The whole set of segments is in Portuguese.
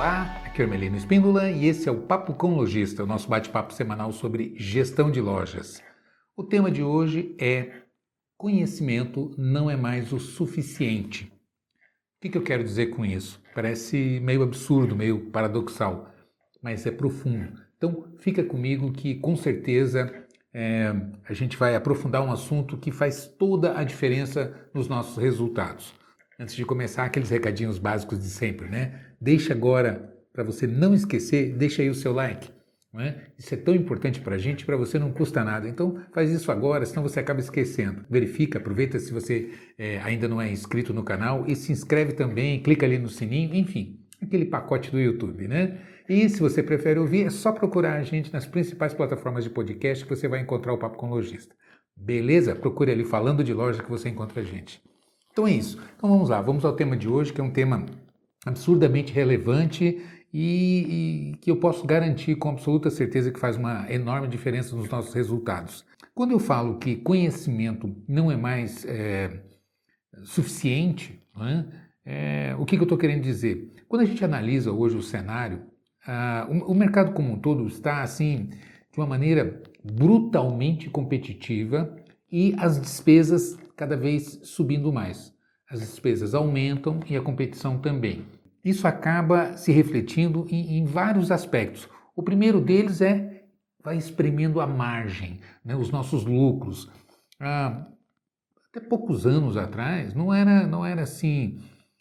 Olá, aqui é Hermelino Espíndola e esse é o Papo com Lojista, o nosso bate-papo semanal sobre gestão de lojas. O tema de hoje é conhecimento não é mais o suficiente. O que eu quero dizer com isso? Parece meio absurdo, meio paradoxal, mas é profundo. Então fica comigo que com certeza a gente vai aprofundar um assunto que faz toda a diferença nos nossos resultados. Antes de começar, aqueles recadinhos básicos de sempre, né? Deixa agora, para você não esquecer, deixa aí o seu like. Não é? Isso é tão importante para a gente, para você não custa nada. Então faz isso agora, senão você acaba esquecendo. Verifica, aproveita se você ainda não é inscrito no canal e se inscreve também, clica ali no sininho, enfim, aquele pacote do YouTube, né? E se você prefere ouvir, é só procurar a gente nas principais plataformas de podcast que você vai encontrar o Papo com Lojista. Beleza? Procure ali Falando de Loja que você encontra a gente. Então é isso. Então vamos lá, vamos ao tema de hoje, que é um tema absurdamente relevante e que eu posso garantir com absoluta certeza que faz uma enorme diferença nos nossos resultados. Quando eu falo que conhecimento não é mais suficiente, o que eu estou querendo dizer? Quando a gente analisa hoje o cenário, o mercado como um todo está assim de uma maneira brutalmente competitiva e as despesas cada vez subindo mais. As despesas aumentam e a competição também. Isso acaba se refletindo em vários aspectos. O primeiro deles vai espremendo a margem, né, os nossos lucros. Até poucos anos atrás não era assim.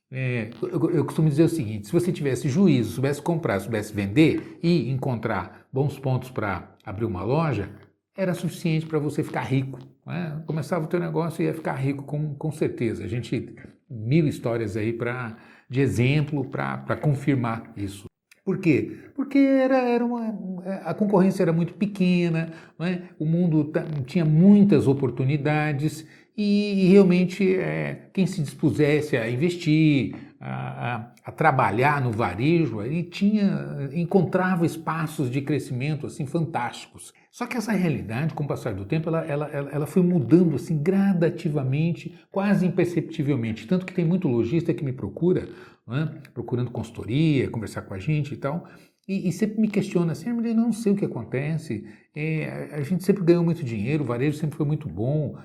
Eu costumo dizer o seguinte: se você tivesse juízo, soubesse comprar, soubesse vender e encontrar bons pontos para abrir uma loja, era suficiente para você ficar rico. Né? Começava o teu negócio e ia ficar rico com certeza. A gente mil histórias aí de exemplo para confirmar isso. Por quê? Porque a concorrência era muito pequena, né? O mundo tinha muitas oportunidades e realmente quem se dispusesse a investir, a trabalhar no varejo, ele encontrava espaços de crescimento assim fantásticos. Só que essa realidade, com o passar do tempo, ela foi mudando assim gradativamente, quase imperceptivelmente. Tanto que tem muito lojista que me procura, né, procurando consultoria, conversar com a gente e tal, e sempre me questiona assim: eu não sei o que acontece, a gente sempre ganhou muito dinheiro, o varejo sempre foi muito bom,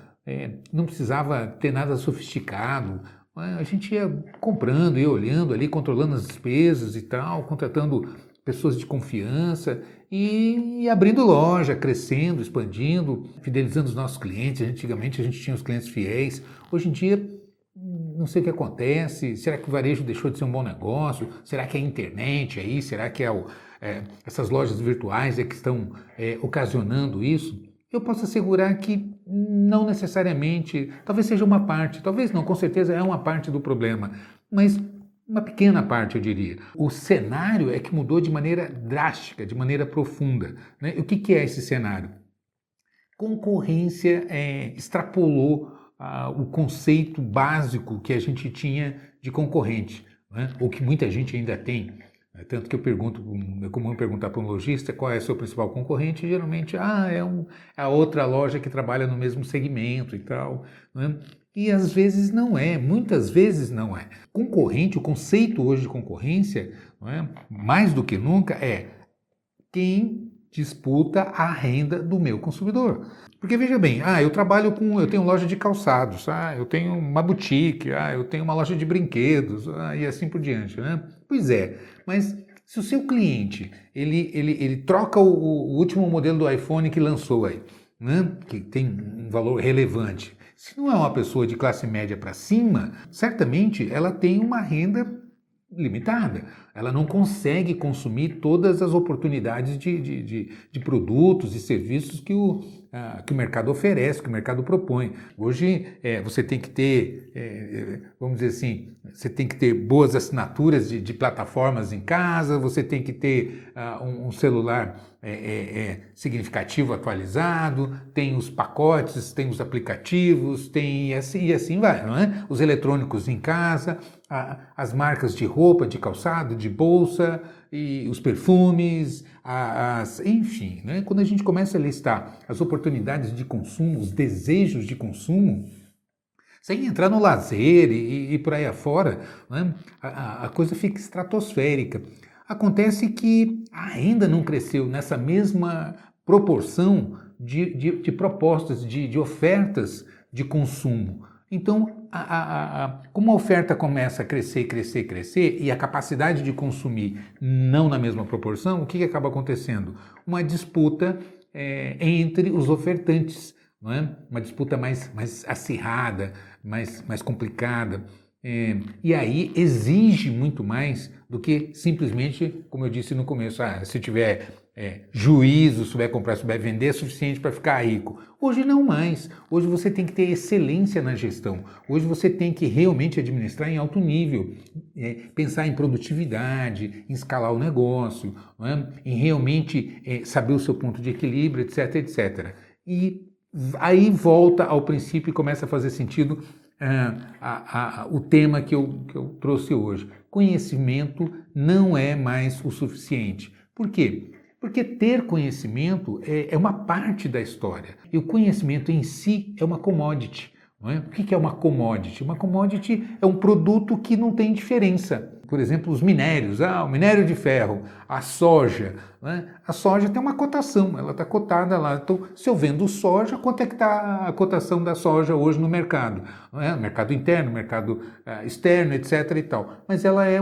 não precisava ter nada sofisticado, a gente ia comprando, ia olhando ali, controlando as despesas e tal, contratando pessoas de confiança e abrindo loja, crescendo, expandindo, fidelizando os nossos clientes. Antigamente a gente tinha os clientes fiéis, hoje em dia não sei o que acontece. Será que o varejo deixou de ser um bom negócio? Será que é a internet aí? Será que essas lojas virtuais que estão ocasionando isso? Eu posso assegurar que não necessariamente, talvez seja uma parte, talvez não, com certeza é uma parte do problema, mas uma pequena parte, eu diria. O cenário é que mudou de maneira drástica, de maneira profunda. Né? O que é esse cenário? Concorrência extrapolou o conceito básico que a gente tinha de concorrente, né? Ou que muita gente ainda tem. Tanto que é comum perguntar para um lojista qual é o seu principal concorrente, e geralmente é a outra loja que trabalha no mesmo segmento e tal, né? E às vezes não é, muitas vezes não é. Concorrente, o conceito hoje de concorrência, não é, mais do que nunca, é quem disputa a renda do meu consumidor. Porque veja bem, eu tenho loja de calçados, eu tenho uma boutique, eu tenho uma loja de brinquedos, e assim por diante, né? Pois é, mas se o seu cliente ele troca o último modelo do iPhone que lançou aí, né? Que tem um valor relevante, se não é uma pessoa de classe média para cima, certamente ela tem uma renda limitada. Ela não consegue consumir todas as oportunidades de produtos e serviços que o mercado oferece, que o mercado propõe. Hoje você tem que ter, vamos dizer assim, você tem que ter boas assinaturas de plataformas em casa, você tem que ter um celular significativo atualizado, tem os pacotes, tem os aplicativos, e assim vai, não é? Os eletrônicos em casa, as marcas de roupa, de calçado, de bolsa, e os perfumes, enfim, né? Quando a gente começa a listar as oportunidades de consumo, os desejos de consumo, sem entrar no lazer e por aí afora, né? A coisa fica estratosférica. Acontece que ainda não cresceu nessa mesma proporção de propostas, de ofertas de consumo. Então, como a oferta começa a crescer, crescer, crescer, e a capacidade de consumir não na mesma proporção, o que acaba acontecendo? Uma disputa entre os ofertantes, não é? Uma disputa mais acirrada, mais complicada. E aí exige muito mais do que simplesmente, como eu disse no começo, se tiver juízo, souber comprar, souber vender, é suficiente para ficar rico. Hoje não mais. Hoje você tem que ter excelência na gestão. Hoje você tem que realmente administrar em alto nível, pensar em produtividade, em escalar o negócio, não é? Em realmente saber o seu ponto de equilíbrio, etc, etc. E aí volta ao princípio e começa a fazer sentido o tema que eu trouxe hoje. Conhecimento não é mais o suficiente. Por quê? Porque ter conhecimento é uma parte da história. E o conhecimento em si é uma commodity. Não é? O que é uma commodity? Uma commodity é um produto que não tem diferença. Por exemplo, os minérios, o minério de ferro, a soja. Né? A soja tem uma cotação, ela está cotada lá. Então, se eu vendo soja, quanto é que está a cotação da soja hoje no mercado? Não é? Mercado interno, mercado externo, etc. e tal. Mas ela é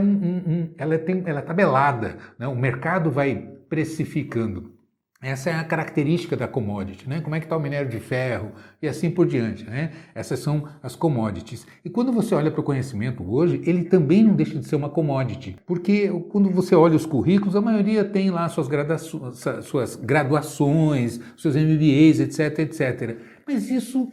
ela é tabelada, né? O mercado vai precificando. Essa é a característica da commodity, né? Como é que está o minério de ferro e assim por diante, né? Essas são as commodities. E quando você olha para o conhecimento hoje, ele também não deixa de ser uma commodity, porque quando você olha os currículos, a maioria tem lá suas graduações, seus MBAs, etc, etc. Mas isso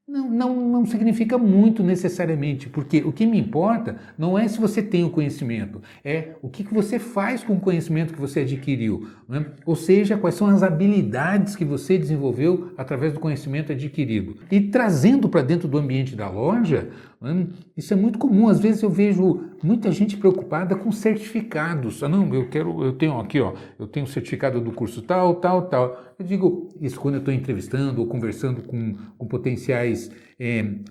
não significa muito necessariamente, porque o que me importa não é se você tem o conhecimento, é o que você faz com o conhecimento que você adquiriu, né? Ou seja, quais são as habilidades que você desenvolveu através do conhecimento adquirido. E trazendo para dentro do ambiente da loja, né? Isso é muito comum, às vezes eu vejo muita gente preocupada com certificados. Eu tenho aqui, eu tenho certificado do curso tal, tal, tal. Eu digo isso quando eu estou entrevistando ou conversando com potenciais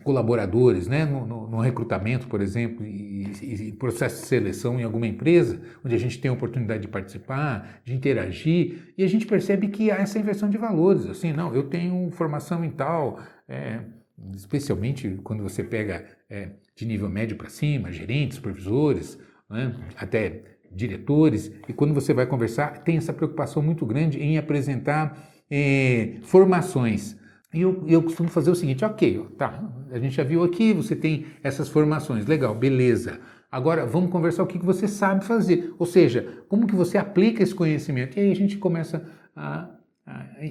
colaboradores, né? No recrutamento, por exemplo, e processo de seleção em alguma empresa, onde a gente tem a oportunidade de participar, de interagir, e a gente percebe que há essa inversão de valores. Assim, não, eu tenho formação em tal, especialmente quando você pega de nível médio para cima, gerentes, supervisores, né? Até diretores, e quando você vai conversar, tem essa preocupação muito grande em apresentar formações. E eu costumo fazer o seguinte, ok, tá, a gente já viu aqui, você tem essas formações, legal, beleza. Agora, vamos conversar o que você sabe fazer, ou seja, como que você aplica esse conhecimento. E aí a gente começa a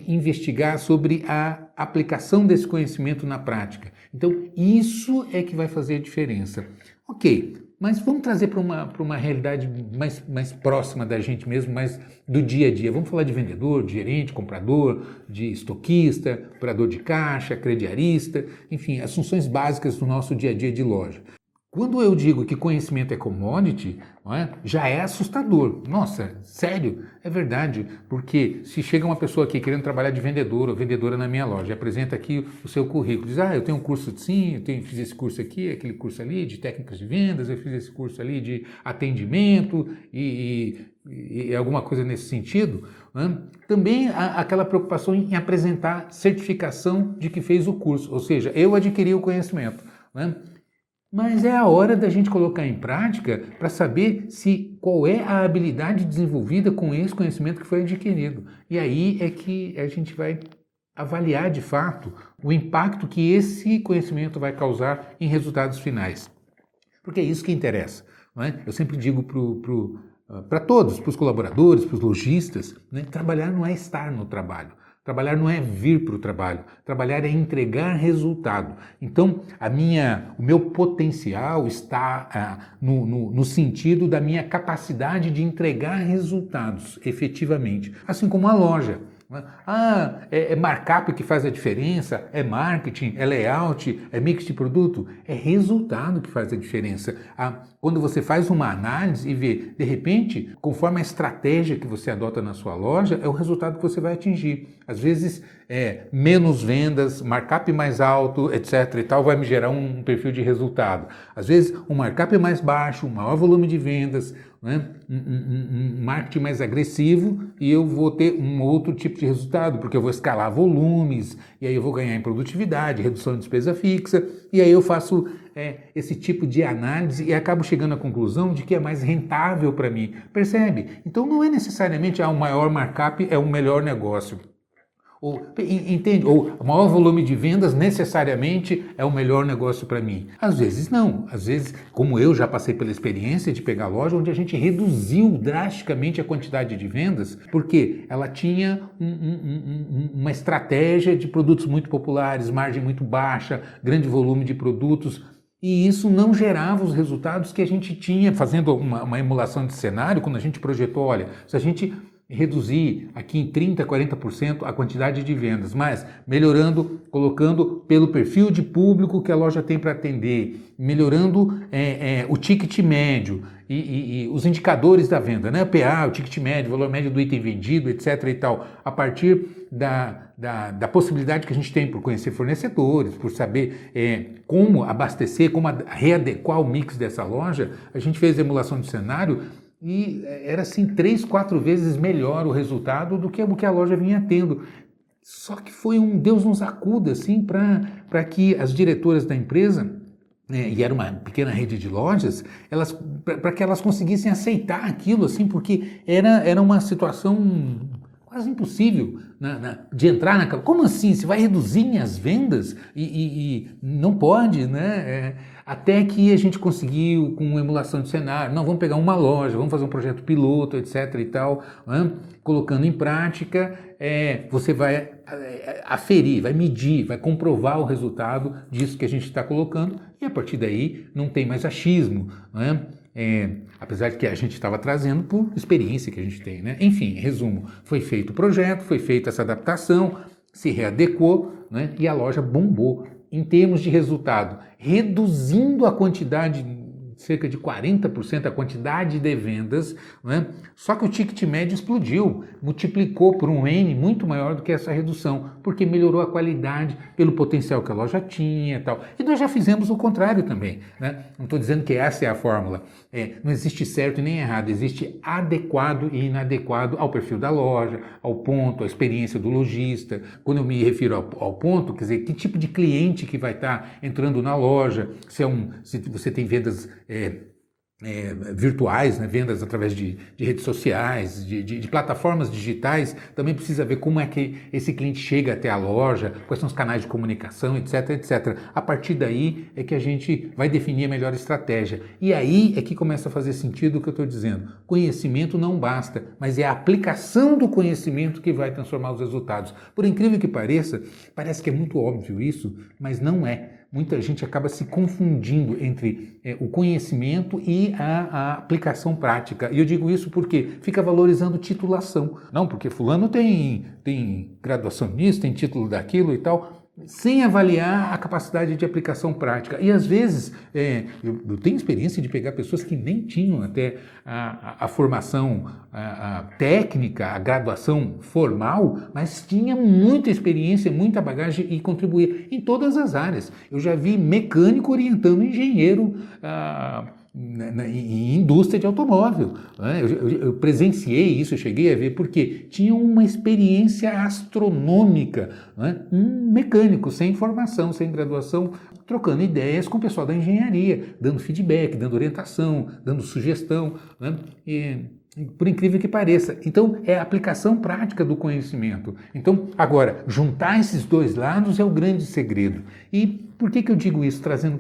investigar sobre a aplicação desse conhecimento na prática. Então, isso é que vai fazer a diferença. Ok, mas vamos trazer para uma realidade mais próxima da gente mesmo, mais do dia a dia. Vamos falar de vendedor, de gerente, comprador, de estoquista, operador de caixa, crediarista, enfim, as funções básicas do nosso dia a dia de loja. Quando eu digo que conhecimento é commodity, não é? Já é assustador. Nossa, sério? É verdade, porque se chega uma pessoa aqui querendo trabalhar de vendedor ou vendedora na minha loja, apresenta aqui o seu currículo, diz, eu tenho um curso sim, fiz esse curso aqui, aquele curso ali de técnicas de vendas, eu fiz esse curso ali de atendimento e alguma coisa nesse sentido, né? Também há aquela preocupação em apresentar certificação de que fez o curso, ou seja, eu adquiri o conhecimento, né? Mas é a hora da gente colocar em prática para saber qual é a habilidade desenvolvida com esse conhecimento que foi adquirido. E aí é que a gente vai avaliar de fato o impacto que esse conhecimento vai causar em resultados finais. Porque é isso que interessa, não é? Eu sempre digo para todos, para os colaboradores, para os lojistas, né? Trabalhar não é estar no trabalho. Trabalhar não é vir para o trabalho, trabalhar é entregar resultado. Então, o meu potencial está no sentido da minha capacidade de entregar resultados efetivamente, assim como a loja. É markup que faz a diferença, é marketing, é layout, é mix de produto, é resultado que faz a diferença. Quando você faz uma análise e vê, de repente, conforme a estratégia que você adota na sua loja, é o resultado que você vai atingir. Às vezes, menos vendas, markup mais alto, etc. e tal, vai me gerar um perfil de resultado. Às vezes, um markup mais baixo, um maior volume de vendas, né? Um marketing mais agressivo e eu vou ter um outro tipo de resultado, porque eu vou escalar volumes, e aí eu vou ganhar em produtividade, redução de despesa fixa, e aí eu faço esse tipo de análise e acabo chegando à conclusão de que é mais rentável para mim. Percebe? Então não é necessariamente o maior markup é o melhor negócio. Entende? Ou o maior volume de vendas necessariamente é o melhor negócio para mim. Às vezes não. Às vezes, como eu já passei pela experiência de pegar loja onde a gente reduziu drasticamente a quantidade de vendas, porque ela tinha uma estratégia de produtos muito populares, margem muito baixa, grande volume de produtos. E isso não gerava os resultados que a gente tinha, fazendo uma emulação de cenário, quando a gente projetou, olha, se a gente reduzir aqui em 30%, 40% a quantidade de vendas, mas melhorando, colocando pelo perfil de público que a loja tem para atender, melhorando o ticket médio e os indicadores da venda, né? O PA, o ticket médio, o valor médio do item vendido, etc. e tal, a partir da possibilidade que a gente tem por conhecer fornecedores, por saber como abastecer, como readequar o mix dessa loja, a gente fez a emulação de cenário e era assim 3, 4 vezes melhor o resultado do que o que a loja vinha tendo. Só que foi um Deus nos acuda assim para que as diretoras da empresa, e era uma pequena rede de lojas, para que elas conseguissem aceitar aquilo, assim, porque era uma situação quase impossível de entrar naquela. Como assim? Você vai reduzir minhas vendas? E não pode, né? Até que a gente conseguiu, com emulação de cenário, não, vamos pegar uma loja, vamos fazer um projeto piloto, etc. e tal, né? Colocando em prática, você vai aferir, vai medir, vai comprovar o resultado disso que a gente está colocando, e a partir daí não tem mais achismo, né? Apesar de que a gente estava trazendo por experiência que a gente tem, né? Enfim, em resumo, foi feito o projeto, foi feita essa adaptação, se readequou, né? E a loja bombou em termos de resultado, reduzindo a quantidade, cerca de 40% a quantidade de vendas, né? Só que o ticket médio explodiu, multiplicou por um N muito maior do que essa redução, porque melhorou a qualidade pelo potencial que a loja tinha e tal. E nós já fizemos o contrário também, né? Não estou dizendo que essa é a fórmula. Não existe certo e nem errado, existe adequado e inadequado ao perfil da loja, ao ponto, à experiência do lojista. Quando eu me refiro ao ponto, quer dizer, que tipo de cliente que vai estar entrando na loja, se você tem vendas virtuais, né, vendas através de redes sociais, de plataformas digitais, também precisa ver como é que esse cliente chega até a loja, quais são os canais de comunicação, etc, etc. A partir daí é que a gente vai definir a melhor estratégia. E aí é que começa a fazer sentido o que eu estou dizendo. Conhecimento não basta, mas é a aplicação do conhecimento que vai transformar os resultados. Por incrível que pareça, parece que é muito óbvio isso, mas não é. Muita gente acaba se confundindo entre o conhecimento e a aplicação prática. E eu digo isso porque fica valorizando titulação. Não, porque fulano tem graduação nisso, tem título daquilo e tal, sem avaliar a capacidade de aplicação prática. E às vezes, eu tenho experiência de pegar pessoas que nem tinham até a formação técnica, a graduação formal, mas tinha muita experiência, muita bagagem e contribuía em todas as áreas. Eu já vi mecânico orientando engenheiro em indústria de automóvel. Eu presenciei isso, eu cheguei a ver, porque tinha uma experiência astronômica, um mecânico sem formação, sem graduação, trocando ideias com o pessoal da engenharia, dando feedback, dando orientação, dando sugestão, por incrível que pareça. Então, é a aplicação prática do conhecimento. Então, agora, juntar esses dois lados é o grande segredo. E por que eu digo isso, trazendo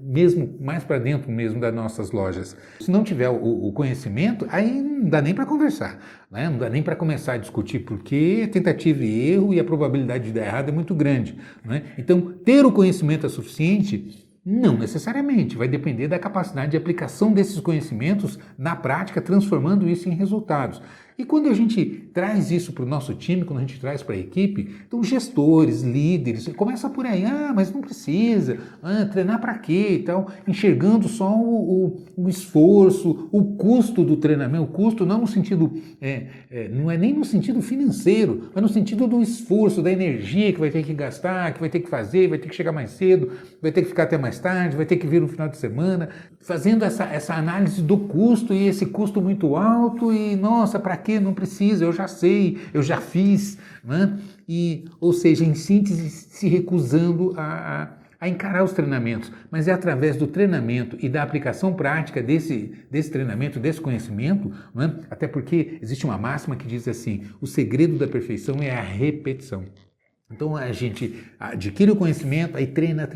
mesmo mais para dentro mesmo das nossas lojas? Se não tiver o conhecimento, aí não dá nem para conversar, né? Não dá nem para começar a discutir, porque tentativa e erro e a probabilidade de dar errado é muito grande, né? Então, ter o conhecimento é suficiente? Não necessariamente, vai depender da capacidade de aplicação desses conhecimentos na prática, transformando isso em resultados. E quando a gente traz isso para o nosso time, quando a gente traz para a equipe, então gestores, líderes, começa por aí, mas não precisa, treinar para quê e tal, enxergando só o esforço, o custo do treinamento, o custo não no sentido, não é nem no sentido financeiro, mas no sentido do esforço, da energia que vai ter que gastar, que vai ter que fazer, vai ter que chegar mais cedo, vai ter que ficar até mais tarde, vai ter que vir no final de semana, fazendo essa análise do custo e esse custo muito alto e, nossa, para quê? Não precisa, eu já sei, eu já fiz, né? Ou seja, em síntese, se recusando a encarar os treinamentos, mas é através do treinamento e da aplicação prática desse treinamento, desse conhecimento, né? Até porque existe uma máxima que diz assim, o segredo da perfeição é a repetição. Então a gente adquire o conhecimento, aí treina,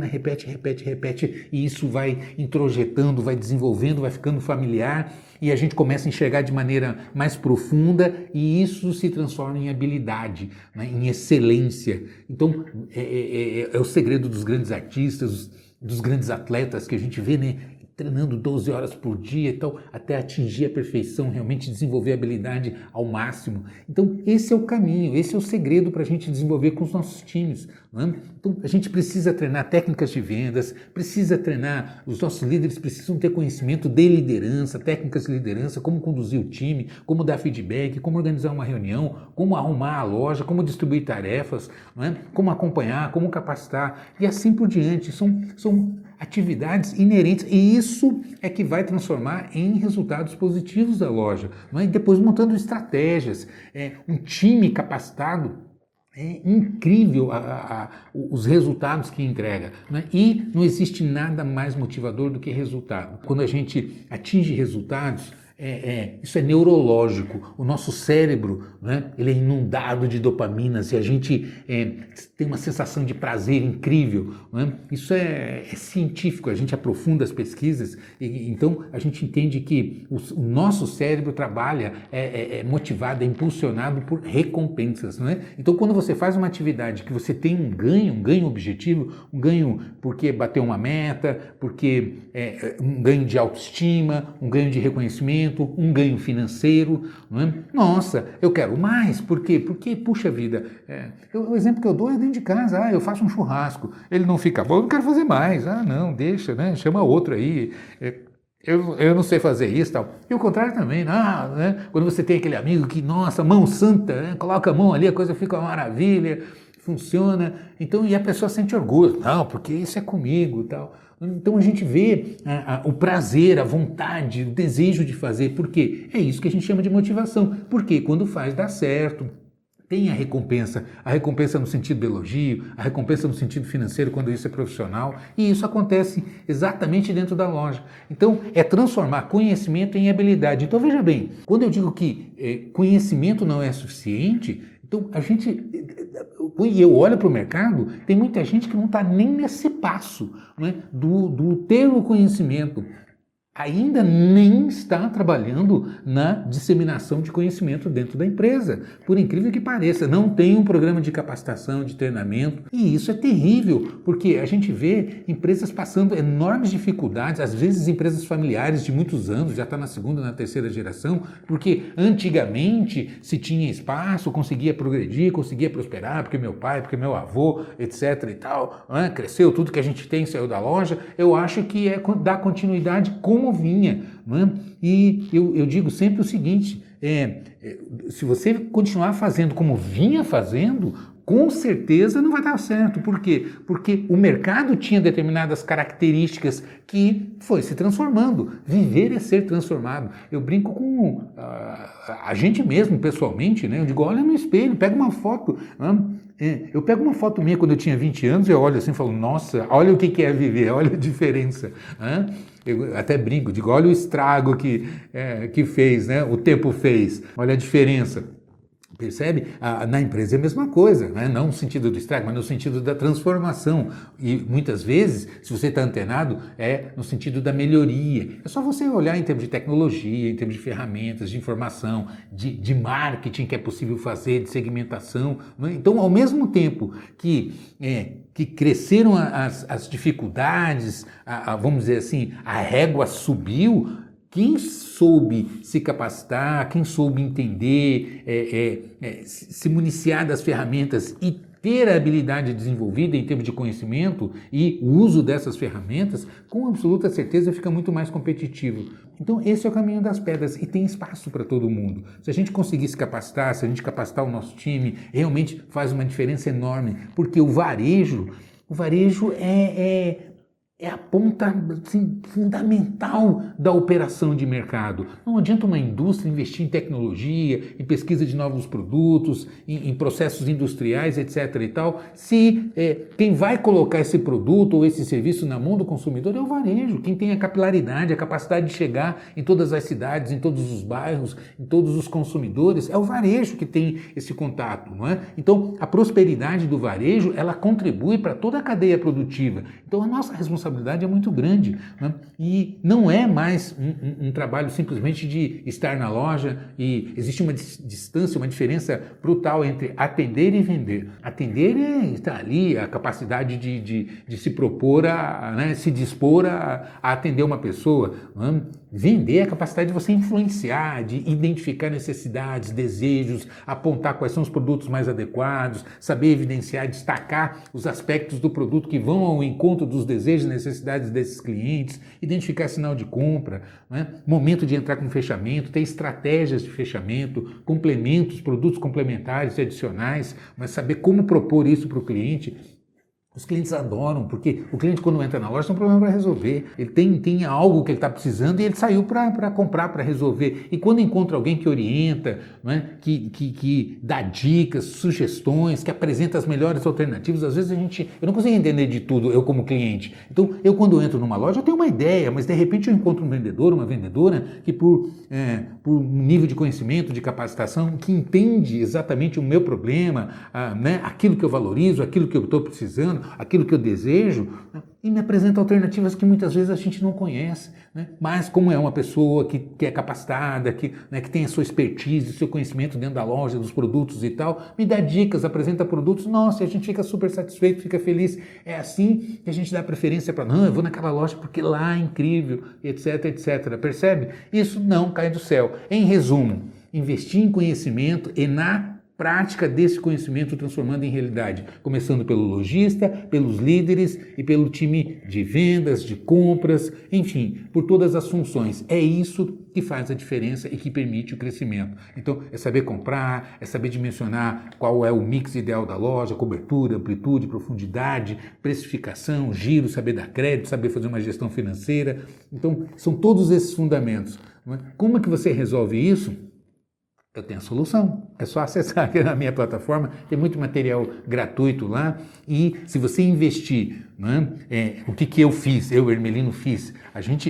repete, e isso vai introjetando, vai desenvolvendo, vai ficando familiar, e a gente começa a enxergar de maneira mais profunda, e isso se transforma em habilidade, né, em excelência. Então é o segredo dos grandes artistas, dos grandes atletas que a gente vê, né? Treinando 12 horas por dia e tal, até atingir a perfeição, realmente desenvolver a habilidade ao máximo. Então, esse é o caminho, esse é o segredo para a gente desenvolver com os nossos times. Né? Então, a gente precisa treinar técnicas de vendas, precisa treinar, os nossos líderes precisam ter conhecimento de liderança, técnicas de liderança, como conduzir o time, como dar feedback, como organizar uma reunião, como arrumar a loja, como distribuir tarefas, né? Como acompanhar, como capacitar e assim por diante. São atividades inerentes, e isso é que vai transformar em resultados positivos da loja. Não é? E depois montando estratégias, um time capacitado, é incrível os resultados que entrega. Né? E não existe nada mais motivador do que resultado. Quando a gente atinge resultados, isso é neurológico. O nosso cérebro, né, ele é inundado de dopaminas e a gente tem uma sensação de prazer incrível. Né? Isso é científico, a gente aprofunda as pesquisas e então a gente entende que o nosso cérebro trabalha, é motivado, é impulsionado por recompensas. Né? Então quando você faz uma atividade que você tem um ganho objetivo, um ganho porque bateu uma meta, porque um ganho de autoestima, um ganho de reconhecimento, um ganho financeiro, não é? Nossa, eu quero mais, por quê? Porque, puxa vida, o exemplo que eu dou é dentro de casa, eu faço um churrasco, ele não fica bom, eu não quero fazer mais, não, deixa, né? Chama outro aí, eu não sei fazer isso e tal. E o contrário também, né? Quando você tem aquele amigo que, nossa, mão santa, né? Coloca a mão ali, a coisa fica uma maravilha, funciona, então, e a pessoa sente orgulho, não, porque isso é comigo e tal. Então a gente vê o prazer, a vontade, o desejo de fazer, porque é isso que a gente chama de motivação, porque quando faz dá certo, tem a recompensa no sentido do elogio, a recompensa no sentido financeiro quando isso é profissional, e isso acontece exatamente dentro da loja. Então é transformar conhecimento em habilidade. Então veja bem, quando eu digo que conhecimento não é suficiente, então e eu olho para o mercado, tem muita gente que não está nem nesse passo, né, do ter o conhecimento. Ainda nem está trabalhando na disseminação de conhecimento dentro da empresa. Por incrível que pareça, não tem um programa de capacitação, de treinamento. E isso é terrível, porque a gente vê empresas passando enormes dificuldades, às vezes empresas familiares de muitos anos, já está na segunda, na terceira geração, porque antigamente se tinha espaço, conseguia progredir, conseguia prosperar, porque meu pai, porque meu avô, etc. e tal, né? Cresceu, tudo que a gente tem saiu da loja. Eu acho que é dar continuidade como vinha, né? E eu digo sempre o seguinte, se você continuar fazendo como vinha fazendo, com certeza não vai dar certo. Por quê? Porque o mercado tinha determinadas características que foi se transformando. Viver é ser transformado. Eu brinco com a gente mesmo, pessoalmente, né? Eu digo, olha no espelho, pega uma foto. Eu pego uma foto minha quando eu tinha 20 anos, eu olho assim e falo, nossa, olha o que é viver, olha a diferença. Eu até brinco, digo, olha o estrago que fez, né? O tempo fez, olha a diferença. Percebe? Na empresa é a mesma coisa, né? Não no sentido do estrago, mas no sentido da transformação. E muitas vezes, se você está antenado, é no sentido da melhoria. É só você olhar em termos de tecnologia, em termos de ferramentas, de informação, de marketing que é possível fazer, de segmentação. Né? Então, ao mesmo tempo que cresceram as dificuldades, vamos dizer assim, a régua subiu, quem soube se capacitar, quem soube entender, se municiar das ferramentas e ter a habilidade desenvolvida em termos de conhecimento e o uso dessas ferramentas, com absoluta certeza fica muito mais competitivo. Então esse é o caminho das pedras e tem espaço para todo mundo. Se a gente conseguir se capacitar, se a gente capacitar o nosso time, realmente faz uma diferença enorme, porque o varejo é a ponta assim, fundamental da operação de mercado. Não adianta uma indústria investir em tecnologia, em pesquisa de novos produtos, em processos industriais, etc. e tal, se quem vai colocar esse produto ou esse serviço na mão do consumidor é o varejo, quem tem a capilaridade, a capacidade de chegar em todas as cidades, em todos os bairros, em todos os consumidores, é o varejo que tem esse contato, não é? Então, a prosperidade do varejo, ela contribui para toda a cadeia produtiva. Então, a nossa responsabilidade é muito grande, né? E não é mais um trabalho simplesmente de estar na loja e existe uma distância, uma diferença brutal entre atender e vender. Atender é estar ali, a capacidade de se propor, se dispor a atender uma pessoa, né? Vender é a capacidade de você influenciar, de identificar necessidades, desejos, apontar quais são os produtos mais adequados, saber evidenciar, destacar os aspectos do produto que vão ao encontro dos desejos e necessidades desses clientes, identificar sinal de compra, né? Momento de entrar com fechamento, ter estratégias de fechamento, complementos, produtos complementares e adicionais, mas saber como propor isso para o cliente. Os clientes adoram, porque o cliente quando entra na loja tem um problema para resolver, ele tem algo que ele está precisando e ele saiu para comprar, para resolver. E quando encontra alguém que orienta, não é? que dá dicas, sugestões, que apresenta as melhores alternativas, às vezes eu não consigo entender de tudo, eu como cliente. Então, eu quando entro numa loja, eu tenho uma ideia, mas de repente eu encontro um vendedor, uma vendedora, que por um nível de conhecimento, de capacitação, que entende exatamente o meu problema, aquilo que eu valorizo, aquilo que eu estou precisando, aquilo que eu desejo, né? E me apresenta alternativas que muitas vezes a gente não conhece, né? Mas como é uma pessoa que é capacitada, que tem a sua expertise, o seu conhecimento dentro da loja, dos produtos e tal, me dá dicas, apresenta produtos, nossa, e a gente fica super satisfeito, fica feliz. É assim que a gente dá preferência para, não, eu vou naquela loja porque lá é incrível, etc, etc. Percebe? Isso não cai do céu. Em resumo, investir em conhecimento e na prática desse conhecimento transformando em realidade, começando pelo lojista, pelos líderes e pelo time de vendas, de compras, enfim, por todas as funções. É isso que faz a diferença e que permite o crescimento. Então, é saber comprar, é saber dimensionar qual é o mix ideal da loja, cobertura, amplitude, profundidade, precificação, giro, saber dar crédito, saber fazer uma gestão financeira. Então, são todos esses fundamentos. Não é? Como é que você resolve isso? Eu tenho a solução, é só acessar aqui na minha plataforma, tem muito material gratuito lá e se você investir, né, o que eu fiz, eu, Hermelino, fiz,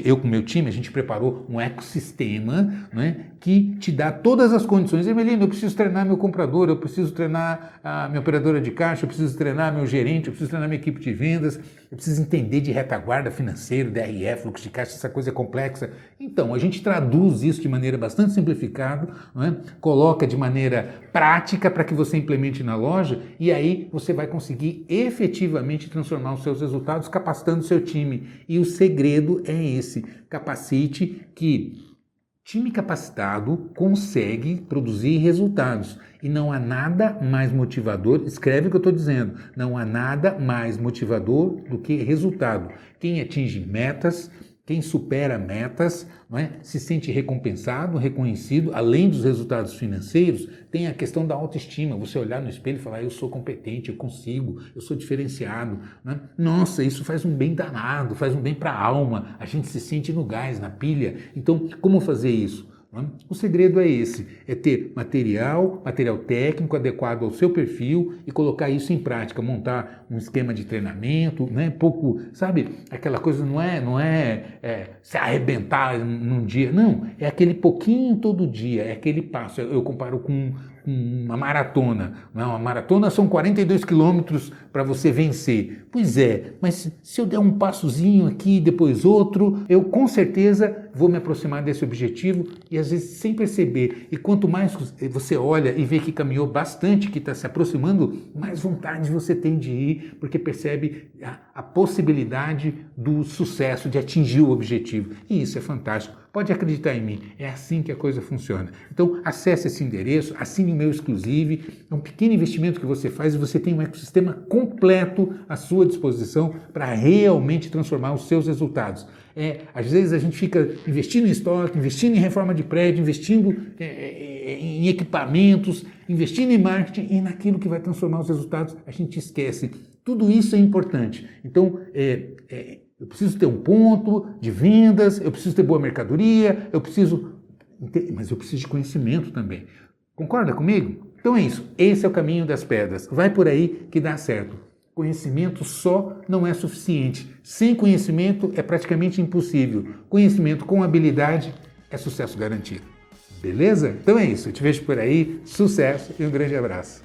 eu com o meu time, a gente preparou um ecossistema, né, que te dá todas as condições. Hermelino, eu preciso treinar meu comprador, eu preciso treinar a minha operadora de caixa, eu preciso treinar meu gerente, eu preciso treinar minha equipe de vendas, eu preciso entender de retaguarda financeira, DRE, fluxo de caixa, essa coisa é complexa. Então, a gente traduz isso de maneira bastante simplificada, né, coloca de maneira prática para que você implemente na loja e aí você vai conseguir efetivamente transformar os seus resultados capacitando o seu time. E o segredo é esse, capacite que time capacitado consegue produzir resultados. E não há nada mais motivador, escreve o que eu estou dizendo, não há nada mais motivador do que resultado. Quem atinge metas, quem supera metas, não é? Se sente recompensado, reconhecido, além dos resultados financeiros, tem a questão da autoestima, você olhar no espelho e falar, eu sou competente, eu consigo, eu sou diferenciado. Né? Nossa, isso faz um bem danado, faz um bem para a alma, a gente se sente no gás, na pilha. Então, como fazer isso? O segredo é esse, é ter material técnico adequado ao seu perfil e colocar isso em prática, montar um esquema de treinamento, né? Pouco, sabe, aquela coisa não é se arrebentar num dia, não, é aquele pouquinho todo dia, é aquele passo, eu comparo com uma maratona, uma maratona são 42 quilômetros para você vencer, pois é, mas se eu der um passozinho aqui, depois outro, eu com certeza vou me aproximar desse objetivo e às vezes sem perceber. E quanto mais você olha e vê que caminhou bastante, que está se aproximando, mais vontade você tem de ir, porque percebe a possibilidade do sucesso, de atingir o objetivo. E isso é fantástico. Pode acreditar em mim, é assim que a coisa funciona. Então, acesse esse endereço, assine o meu Exclusive, é um pequeno investimento que você faz e você tem um ecossistema completo à sua disposição para realmente transformar os seus resultados. Às vezes a gente fica investindo em estoque, investindo em reforma de prédio, investindo em equipamentos, investindo em marketing e naquilo que vai transformar os resultados, a gente esquece. Tudo isso é importante. Então, eu preciso ter um ponto de vendas, eu preciso ter boa mercadoria, mas eu preciso de conhecimento também. Concorda comigo? Então é isso. Esse é o caminho das pedras. Vai por aí que dá certo. Conhecimento só não é suficiente. Sem conhecimento é praticamente impossível. Conhecimento com habilidade é sucesso garantido. Beleza? Então é isso. Eu te vejo por aí. Sucesso e um grande abraço.